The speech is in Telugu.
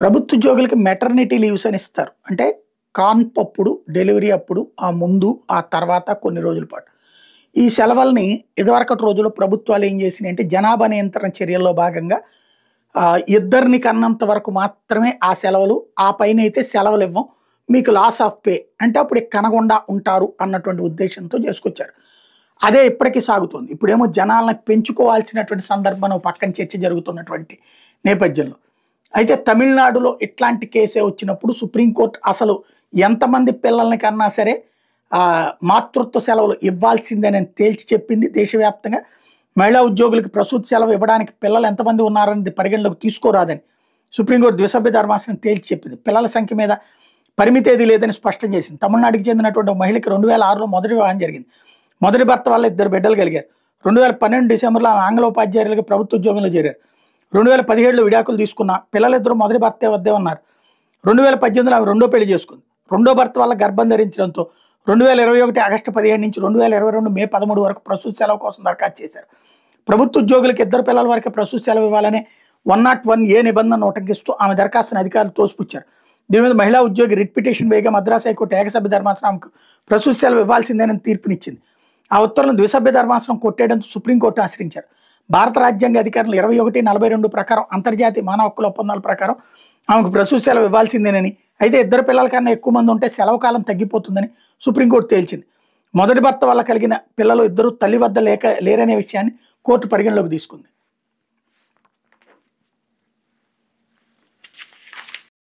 ప్రభుత్వ ఉద్యోగులకి మెటర్నిటీ లీవ్స్ అని ఇస్తారు. అంటే కాన్పప్పుడు, డెలివరీ అప్పుడు, ఆ ముందు, ఆ తర్వాత కొన్ని రోజుల పాటు. ఈ సెలవుల్ని ఇదివరకటి రోజుల్లో ప్రభుత్వాలు ఏం చేసినాయంటే జనాభా నియంత్రణ చర్యల్లో భాగంగా ఇద్దరిని కన్నంత వరకు మాత్రమే ఆ సెలవులు. ఆ పైనైతే సెలవులివ్వం. మీకు లాస్ ఆఫ్ పే అంటే అప్పుడు ఇక కనకుండా ఉంటారు అన్నటువంటి ఉద్దేశ్యంతో చేసుకొచ్చారు. అదే ఇప్పటికి సాగుతుంది. ఇప్పుడేమో జనాల్ని పెంచుకోవాల్సినటువంటి సందర్భం ఓ పక్కన చర్చ జరుగుతున్నటువంటి నేపథ్యంలో. అయితే తమిళనాడులో ఇట్లాంటి కేసే వచ్చినప్పుడు సుప్రీంకోర్టు అసలు ఎంతమంది పిల్లల్ని కన్నా సరే మాతృత్వ సెలవులు ఇవ్వాల్సిందేనని తేల్చి చెప్పింది. దేశవ్యాప్తంగా మహిళా ఉద్యోగులకు ప్రసూతి సెలవు ఇవ్వడానికి పిల్లలు ఎంతమంది ఉన్నారనేది పరిగణలోకి తీసుకోరాదని సుప్రీంకోర్టు ద్విసభ్య ధర్మాసనం తేల్చి చెప్పింది. పిల్లల సంఖ్య మీద పరిమితి ఏది లేదని స్పష్టం చేసింది. తమిళనాడుకి చెందినటువంటి ఒక మహిళకి 2006లో మొదటి వివాహం జరిగింది. మొదటి భర్త వల్ల 2 బిడ్డలు కలిగారు. 2012 డిసెంబర్లో ఆమె ఆంగ్ల ఉపాధ్యాయులుగా ప్రభుత్వ ఉద్యోగంలో చేరారు. 2017లో విడాకులు తీసుకున్న పిల్లలిద్దరూ మొదటి భర్తే వద్దే ఉన్నారు. 2018లో ఆమె రెండో పెళ్లి చేసుకుంది. రెండో భర్త వల్ల గర్భం ధరించడంతో 2021 ఆగస్టు 17 నుంచి 2022 మే 13 వరకు ప్రసూతి సెలవు కోసం దరఖాస్తు చేశారు. ప్రభుత్వ ఉద్యోగులకు 2 పిల్లల వరకు ప్రసూతి సెలవు ఇవ్వాలనే 101A నిబంధనను ఉటంకిస్తూ ఆమె దరఖాస్తును అధికారులు తోసిపుచ్చారు. దీని మీద మహిళా ఉద్యోగి రిట్ పిటిషన్ వేయగా మద్రాసు హైకోర్టు ఏకసభ్య ధర్మాసనం ఆమెకు ప్రసూతి సెలవు ఇవ్వాల్సిందేనని తీర్పునిచ్చింది. ఆ ఉత్తర్వులను ద్విసభ్య ధర్మాసనం కొట్టేయడంతో సుప్రీంకోర్టు ఆశ్రయించారు. భారత రాజ్యాంగ అధికారులు 2142 ప్రకారం అంతర్జాతీయ మానవ హక్కుల ఒప్పందాల ప్రకారం ఆమెకు ప్రసూతి సెలవు ఇవ్వాల్సిందేనని, అయితే 2 పిల్లల కన్నా ఎక్కువ మంది ఉంటే సెలవు కాలం తగ్గిపోతుందని సుప్రీంకోర్టు తేల్చింది. మొదటి భర్త వల్ల కలిగిన పిల్లలు ఇద్దరు తల్లి వద్ద లేరనే విషయాన్ని కోర్టు పరిగణలోకి తీసుకుంది.